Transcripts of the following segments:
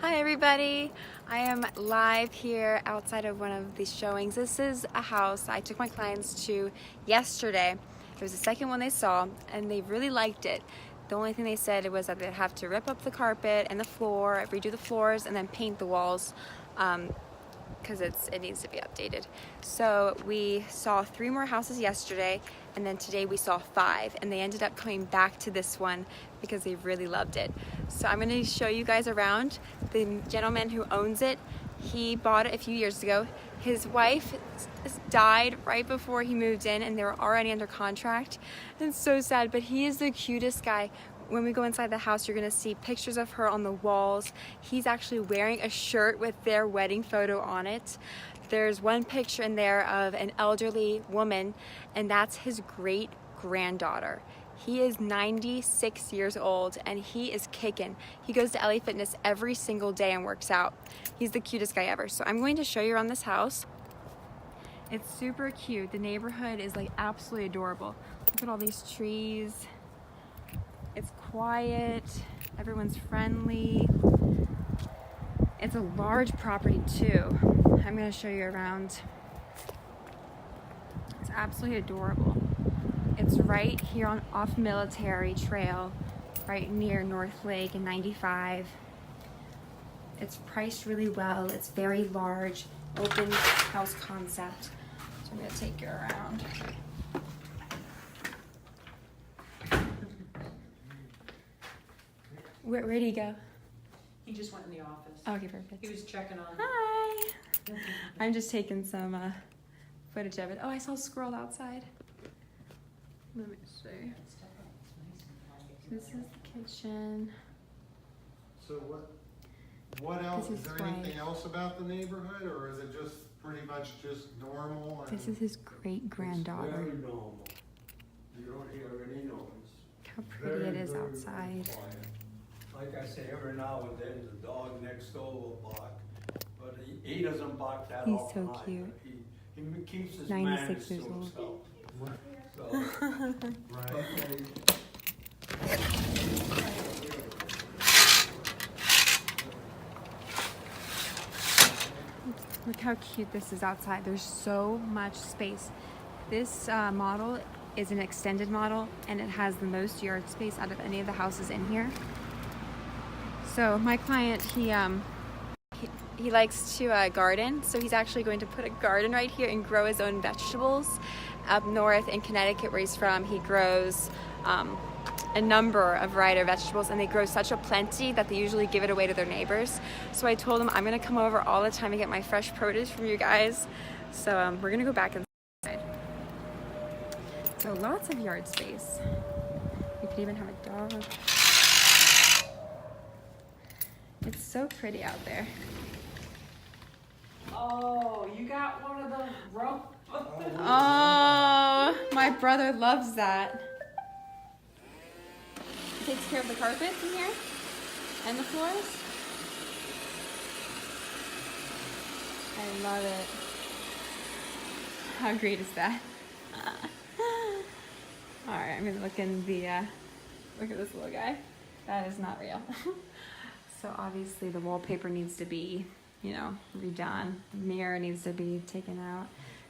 Hi everybody, I am live here outside of one of the showings. This is a house I took my clients to yesterday. It was the second one they saw and they really liked it. The only thing they said was that they'd have to rip up the carpet and the floor, redo the floors, and then paint the walls because it needs to be updated. So we saw 3 more houses yesterday, and then today we saw 5, and they ended up coming back to this one because they really loved it. So I'm going to show you guys around. The gentleman who owns it, he bought it a few years ago. His wife died right before he moved in, and they were already under contract. It's so sad, but he is the cutest guy. When we go inside the house, you're gonna see pictures of her on the walls. He's actually wearing a shirt with their wedding photo on it. There's one picture in there of an elderly woman, and that's his great granddaughter. He is 96 years old and he is kicking. He goes to LA Fitness every single day and works out. He's the cutest guy ever. So I'm going to show you around this house. It's super cute. The neighborhood is like absolutely adorable. Look at all these trees. It's quiet, everyone's friendly. It's a large property too. I'm gonna show you around. It's absolutely adorable. It's right here off Military Trail, right near North Lake and 95. It's priced really well. It's very large, open house concept. So I'm gonna take you around. Where'd he go? He just went in the office. Okay, perfect. He was checking on. Hi! I'm just taking some footage of it. Oh, I saw a squirrel outside. Let me see. This is the kitchen. So what else? This Is is there anything white. else about the neighborhood, or is it just pretty much just normal? This is his great granddaughter. It's very normal. You don't hear any noise. How pretty it is outside. Quiet. Like I say, every now and then the dog next door will bark, but he doesn't bark that He's often. so cute. He keeps his 96 manners to years old. himself. What? So, Right. Look how cute this is outside. There's so much space. This model is an extended model, and it has the most yard space out of any of the houses in here. So my client, he likes to garden, so he's actually going to put a garden right here and grow his own vegetables. Up north in Connecticut, where he's from, he grows a number of variety of vegetables, and they grow such a plenty that they usually give it away to their neighbors. So I told him I'm gonna come over all the time and get my fresh produce from you guys. So we're gonna go back inside. So lots of yard space. You could even have a dog. It's so pretty out there. Oh, you got one of the rope. Oh, my brother loves that. He takes care of the carpets in here and the floors. I love it. How great is that? All right, I'm gonna look in the, look at this little guy. That is not real. So obviously the wallpaper needs to be, redone. The mirror needs to be taken out.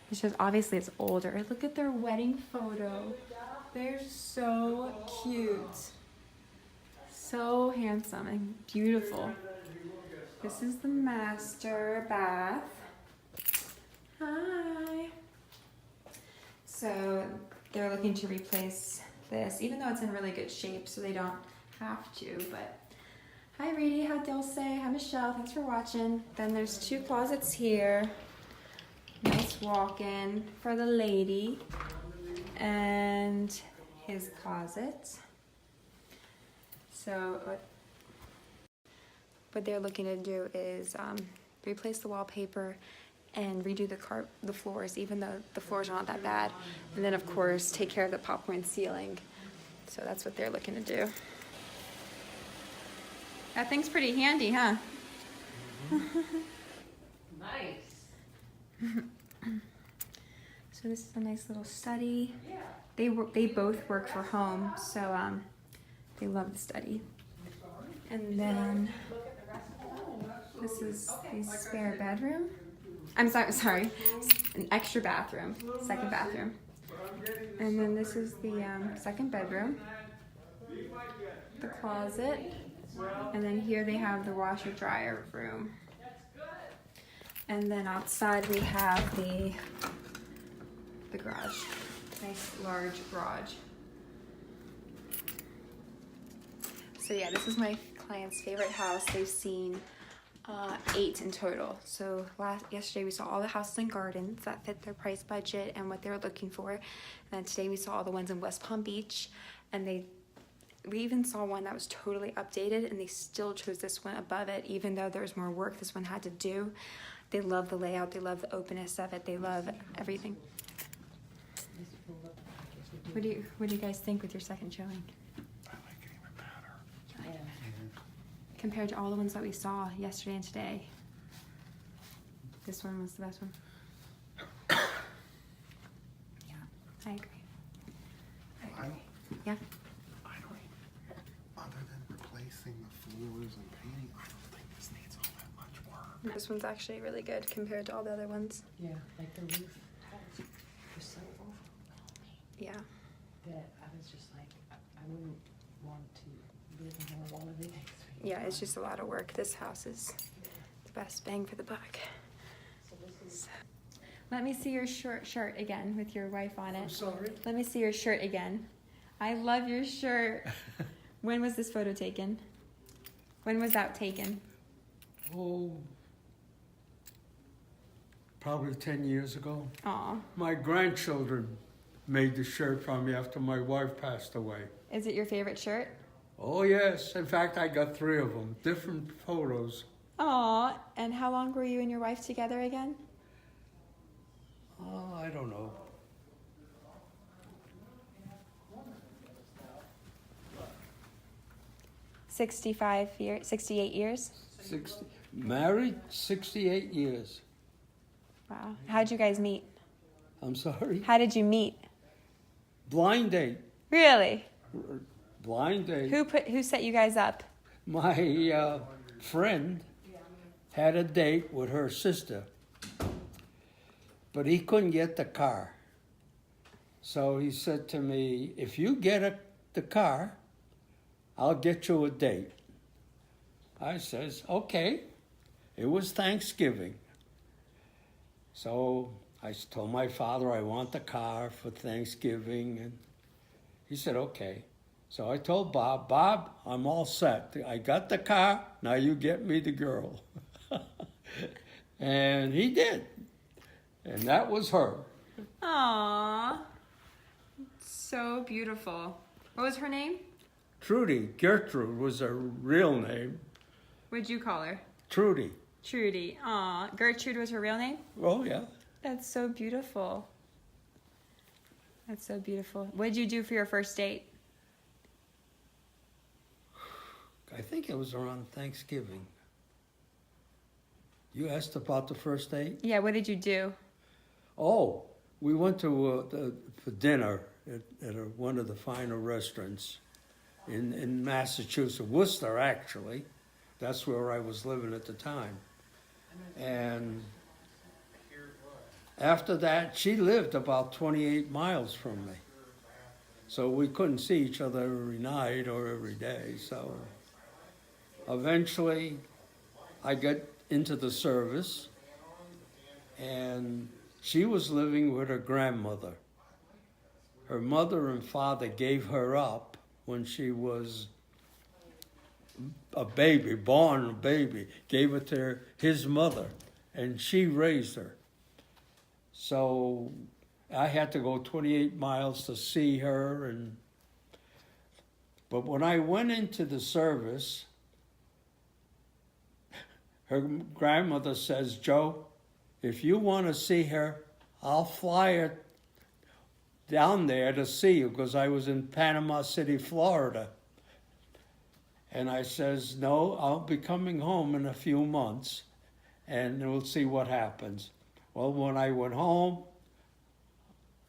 It's just, obviously it's older. Look at their wedding photo. They're so cute. So handsome and beautiful. This is the master bath. Hi. So they're looking to replace this, even though it's in really good shape, so they don't have to, but hi Reedy, hi Dulce, hi Michelle, thanks for watching. Then there's 2 closets here. Nice walk-in for the lady. And his closet. So what they're looking to do is replace the wallpaper and redo the floors, even though the floors are not that bad. And then of course take care of the popcorn ceiling. So that's what they're looking to do. That thing's pretty handy, huh? Nice. So this is a nice little study. Yeah. They both work for home, so they love the study. And then This is the spare bedroom. I'm sorry, an extra bathroom, second bathroom. And then this is the second bedroom, the closet, and then here they have the washer dryer room. And then outside we have the garage, nice large garage. So yeah, this is my client's favorite house. They've seen 8 in total. So yesterday we saw all the houses and gardens that fit their price budget and what they were looking for. And then today we saw all the ones in West Palm Beach, and we even saw one that was totally updated, and they still chose this one above it, even though there's more work this one had to do. They love the layout, they love the openness of it, they love everything. What do you guys think with your second showing? I like it even better. Compared to all the ones that we saw yesterday and today. This one was the best one. Yeah, I agree. Yeah. I don't, other than replacing the floors and painting, I don't think this needs all that much work. This one's actually really good compared to all the other ones. Yeah, like the roof was so overwhelming Yeah. that I was just like, I wouldn't want to live in one of these. Yeah, it's just a lot of work. This house is the best bang for the buck. So this is. Let me see your shirt again with your wife on it. I'm sorry? Let me see your shirt again. I love your shirt. When was this photo taken? When was that taken? Oh, probably 10 years ago. Aw. My grandchildren made the shirt for me after my wife passed away. Is it your favorite shirt? Oh yes, in fact I got 3 of them, different photos. Aw. And how long were you and your wife together again? Oh, I don't know. 65 years, 68 years? 60, married 68 years. Wow. How'd you guys meet? I'm sorry? How did you meet? Blind date. Really? Blind date. Who set you guys up? My friend had a date with her sister, but he couldn't get the car. So he said to me, if you get the car, I'll get you a date. I says, okay. It was Thanksgiving. So I told my father I want the car for Thanksgiving, and he said, okay. So I told Bob, I'm all set. I got the car, now you get me the girl. And he did. And that was her. Aww. So beautiful. What was her name? Trudy. Gertrude was her real name. What'd you call her? Trudy. Trudy. Aw. Gertrude was her real name? Oh, yeah. That's so beautiful. That's so beautiful. What did you do for your first date? I think it was around Thanksgiving. You asked about the first date? Yeah, what did you do? Oh, we went to for dinner at one of the finer restaurants in Massachusetts, Worcester, actually. That's where I was living at the time. And after that, she lived about 28 miles from me. So we couldn't see each other every night or every day. So eventually, I got into the service, and she was living with her grandmother. Her mother and father gave her up when she was a baby, born a baby, gave it to his mother, and she raised her. So I had to go 28 miles to see her, but when I went into the service, her grandmother says, Joe, if you want to see her, I'll fly her down there to see you, because I was in Panama City, Florida. And I says, no, I'll be coming home in a few months, and we'll see what happens. Well, when I went home,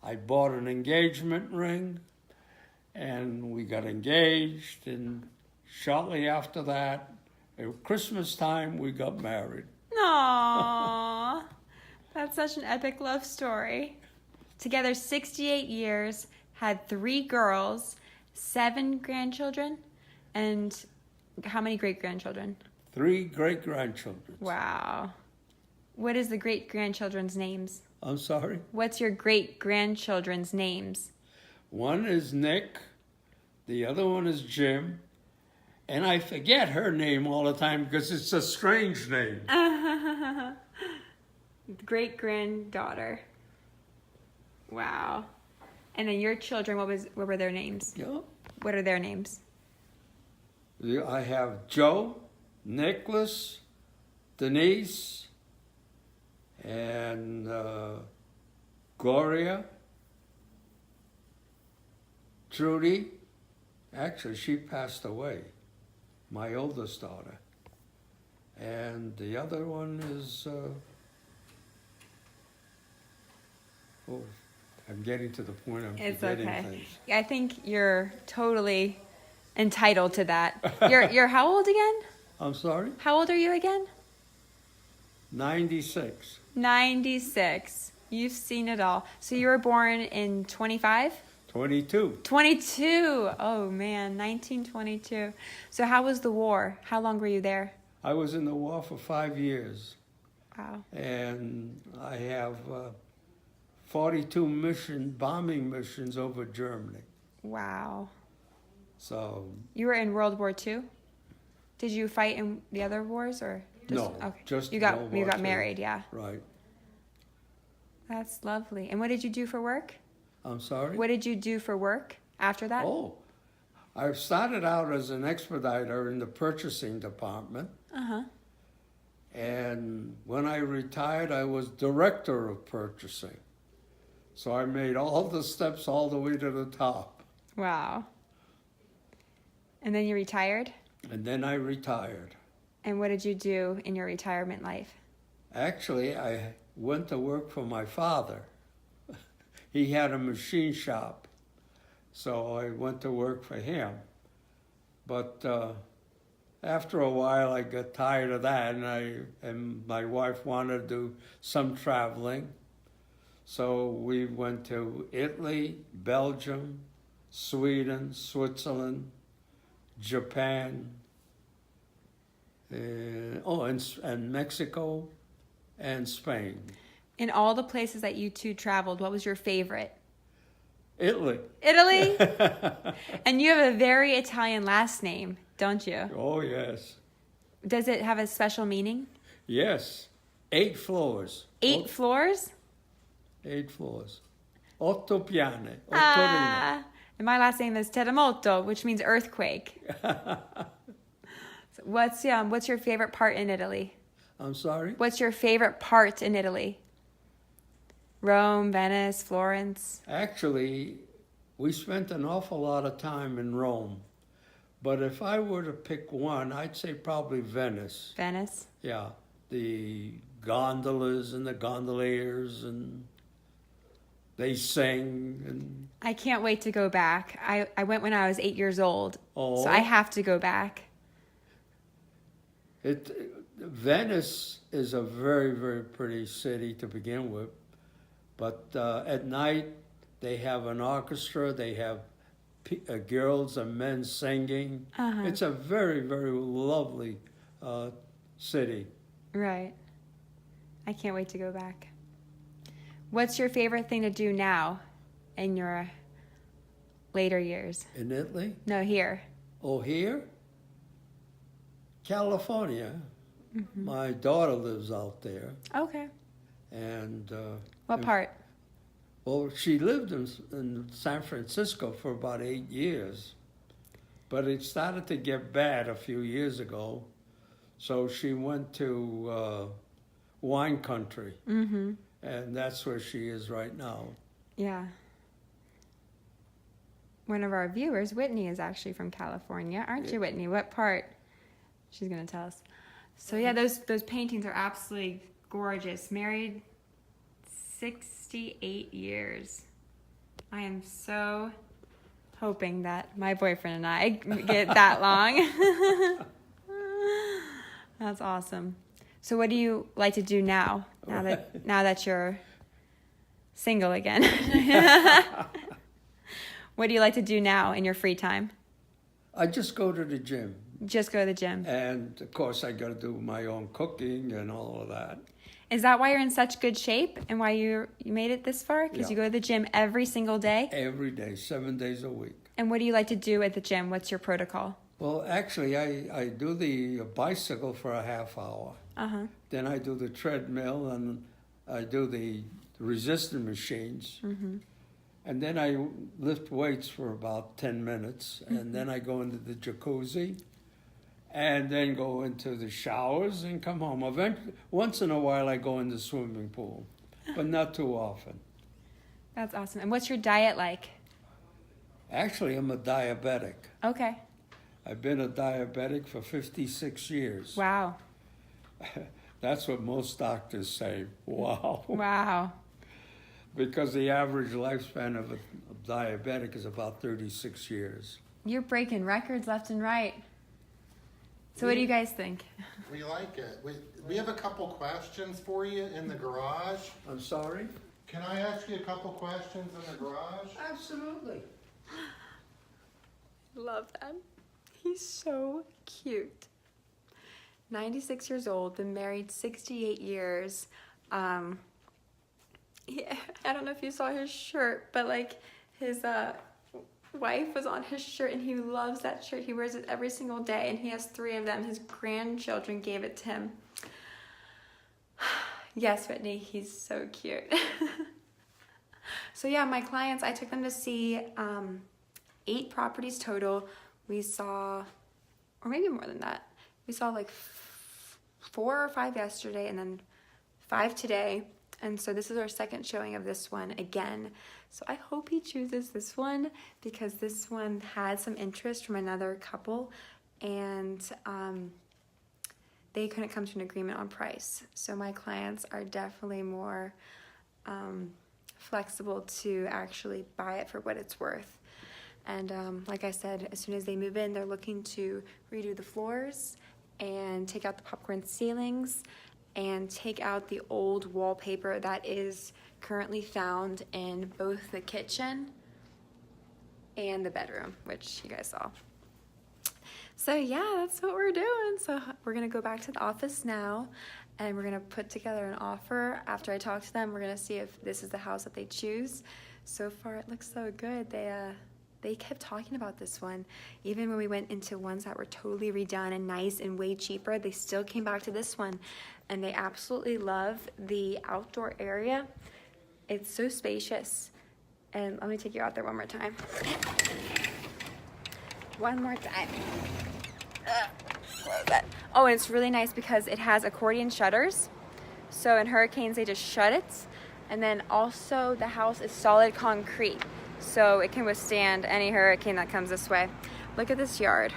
I bought an engagement ring, and we got engaged, and shortly after that, At Christmas time, we got married. Aww. That's such an epic love story. Together 68 years, had 3 girls, 7 grandchildren, and how many great-grandchildren? 3 great-grandchildren. Wow. What is the great-grandchildren's names? I'm sorry? What's your great-grandchildren's names? One is Nick, the other one is Jim, and I forget her name all the time because it's a strange name. Great-granddaughter. Wow. And then your children, what were their names? Yeah. What are their names? I have Joe, Nicholas, Denise, and Gloria, Trudy. Actually, she passed away, my oldest daughter. And the other one is, I'm getting to the point I'm It's forgetting okay. things. I think you're totally entitled to that. You're how old again? I'm sorry? How old are you again? 96. 96. You've seen it all. So you were born in 25? 22. 22. Oh man, 1922. So how was the war? How long were you there? I was in the war for 5 years. Wow. And I have 42 bombing missions over Germany. Wow. So You were in World War II? Did you fight in the other wars or no, okay. just you got World War II. married, yeah. Right. That's lovely. And what did you do for work? I'm sorry? What did you do for work after that? Oh, I started out as an expediter in the purchasing department. Uh-huh. And when I retired, I was director of purchasing. So I made all the steps all the way to the top. Wow. And then you retired? And then I retired. And what did you do in your retirement life? Actually, I went to work for my father. He had a machine shop, so I went to work for him. But after a while, I got tired of that, and my wife wanted to do some traveling. So we went to Italy, Belgium, Sweden, Switzerland, Japan, and Mexico, and Spain. In all the places that you two traveled, what was your favorite? Italy. Italy? And you have a very Italian last name, don't you? Oh, yes. Does it have a special meaning? Yes. 8 floors. 8 floors? 8 floors. 8 piani. Ah, and my last name is Terremoto, which means earthquake. So what's your favorite part in Italy? I'm sorry? What's your favorite part in Italy? Rome, Venice, Florence? Actually, we spent an awful lot of time in Rome. But if I were to pick one, I'd say probably Venice. Venice? Yeah. The gondolas and the gondoliers, and they sing. And I can't wait to go back. I went when I was 8 years old. Oh. So I have to go back. Venice is a very, very pretty city to begin with. But at night, they have an orchestra. They have girls and men singing. Uh-huh. It's a very, very lovely city. Right. I can't wait to go back. What's your favorite thing to do now in your later years? In Italy? No, here. Oh, here? California. Mm-hmm. My daughter lives out there. Okay. And What part? well, she lived in San Francisco for about 8 years, but it started to get bad a few years ago, so she went to wine country, Mm-hmm. and that's where she is right now. Yeah. One of our viewers, Whitney, is actually from California. Aren't you, Whitney? What part? She's going to tell us. So, yeah, those paintings are absolutely gorgeous. Married 68 years. I am so hoping that my boyfriend and I get that long. That's awesome. So what do you like to do now that you're single again? What do you like to do now in your free time? I just go to the gym. Just go to the gym. And of course, I got to do my own cooking and all of that. Is that why you're in such good shape and why you made it this far? Because you go to the gym every single day? Every day, 7 days a week. And what do you like to do at the gym? What's your protocol? Well, actually, I do the bicycle for a half hour. Uh-huh. Then I do the treadmill and I do the resistance machines. Mm-hmm. And then I lift weights for about 10 minutes. Mm-hmm. And then I go into the jacuzzi. And then go into the showers and come home. Once in a while, I go in the swimming pool, but not too often. That's awesome. And what's your diet like? Actually, I'm a diabetic. Okay. I've been a diabetic for 56 years. Wow. That's what most doctors say. Wow. Wow. Because the average lifespan of a diabetic is about 36 years. You're breaking records left and right. So what do you guys think? We like it. We have a couple questions for you in the garage. I'm sorry? Can I ask you a couple questions in the garage? Absolutely. Love that. He's so cute. 96 years old, been married 68 years. Yeah, I don't know if you saw his shirt, but like his wife was on his shirt and he loves that shirt. He wears it every single day and he has 3 of them. His grandchildren gave it to him. Yes, Whitney, he's so cute. So yeah, my clients, I took them to see 8 properties total. We saw, or maybe more than that, we saw like 4 or 5 yesterday and then 5 today. And so this is our second showing of this one again. So I hope he chooses this one because this one had some interest from another couple and they couldn't come to an agreement on price. So my clients are definitely more flexible to actually buy it for what it's worth. And like I said, as soon as they move in, they're looking to redo the floors and take out the popcorn ceilings and take out the old wallpaper that is currently found in both the kitchen and the bedroom, which you guys saw. So yeah, that's what we're doing. So we're gonna go back to the office now and we're gonna put together an offer. After I talk to them, we're gonna see if this is the house that they choose. So far it looks so good. They kept talking about this one. Even when we went into ones that were totally redone and nice and way cheaper, they still came back to this one. And they absolutely love the outdoor area. It's so spacious. And let me take you out there one more time. One more time. Close that. Oh, and it's really nice because it has accordion shutters. So in hurricanes, they just shut it. And then also the house is solid concrete. So it can withstand any hurricane that comes this way. Look at this yard.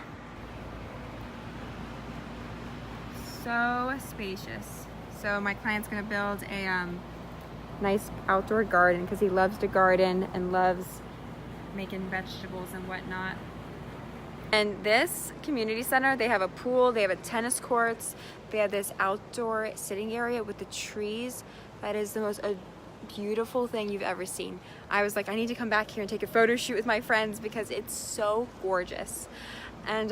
So spacious. So my client's gonna build a nice outdoor garden because he loves to garden and loves making vegetables and whatnot. And this community center, they have a pool, they have a tennis courts, they have this outdoor sitting area with the trees. That is the most beautiful thing you've ever seen. I was like, I need to come back here and take a photo shoot with my friends because it's so gorgeous. And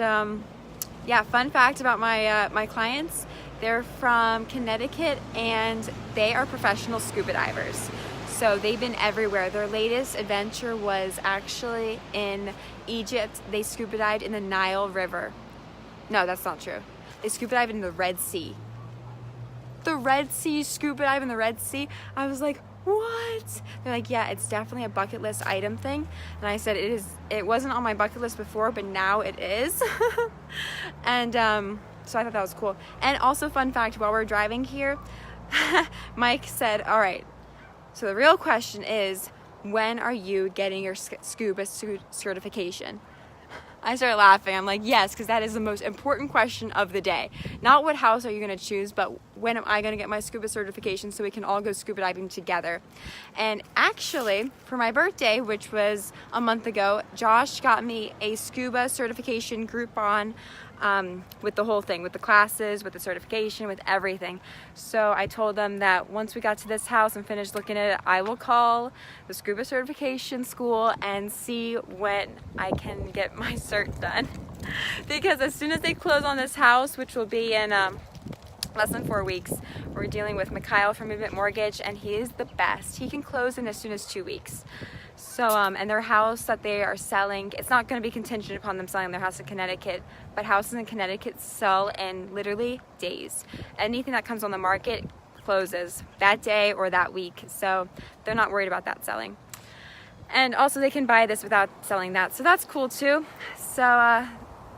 yeah, fun fact about my clients, they're from Connecticut and they are professional scuba divers. So they've been everywhere. Their latest adventure was actually in Egypt. They scuba dived in the Nile River. No, that's not true. They scuba dived in the Red Sea. The Red Sea, scuba dive in the Red Sea. I was like, what? They're like, yeah, it's definitely a bucket list item thing. And I said, it wasn't on my bucket list before, but now it is. And so I thought that was cool. And also fun fact, while we're driving here, Mike said, all right, so the real question is, when are you getting your scuba certification? I started laughing. I'm like, yes, because that is the most important question of the day. Not what house are you going to choose, but when am I going to get my scuba certification so we can all go scuba diving together. And actually, for my birthday, which was a month ago, Josh got me a scuba certification Groupon with the whole thing, with the classes, with the certification, with everything. So I told them that once we got to this house and finished looking at it, I will call the scuba certification school and see when I can get my cert done. Because as soon as they close on this house, which will be in less than 4 weeks, we're dealing with Mikhail from Movement Mortgage, and he is the best. He can close in as soon as 2 weeks. So, and their house that they are selling, it's not going to be contingent upon them selling their house in Connecticut, but houses in Connecticut sell in literally days. Anything that comes on the market closes that day or that week, so they're not worried about that selling. And also they can buy this without selling that, so that's cool too. So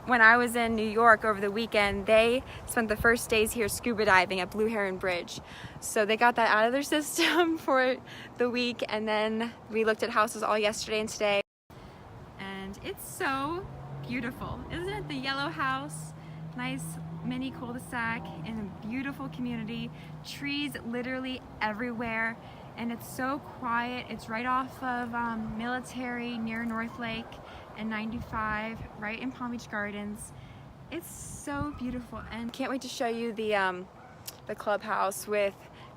when I was in New York over the weekend, they spent the first days here scuba diving at Blue Heron Bridge. So they got that out of their system for the week, and then we looked at houses all yesterday and today. And it's so beautiful, isn't it? The yellow house, nice mini cul-de-sac in a beautiful community, trees literally everywhere, and it's so quiet. It's right off of Military near North Lake and 95, right in Palm Beach Gardens. It's so beautiful, and can't wait to show you the clubhouse with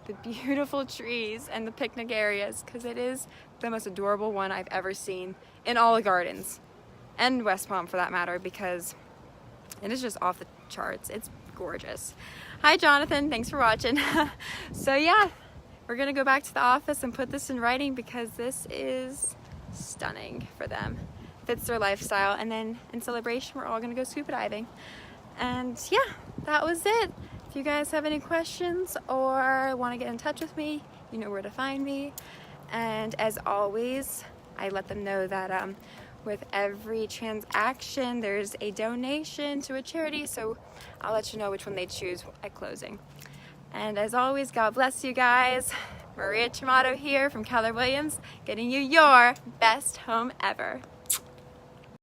the beautiful trees and the picnic areas, because it is the most adorable one I've ever seen in all the gardens, and West Palm for that matter, because it is just off the charts. It's gorgeous. Hi Jonathan, thanks for watching. So yeah, we're gonna go back to the office and put this in writing because this is stunning for them. Fits their lifestyle, and then in celebration we're all gonna go scuba diving. And yeah, that was it. If you guys have any questions or want to get in touch with me, you know where to find me. And as always, I let them know that with every transaction there's a donation to a charity, so I'll let you know which one they choose at closing. And as always, God bless you guys. Maria Tomato here from Keller Williams, getting you your best home ever.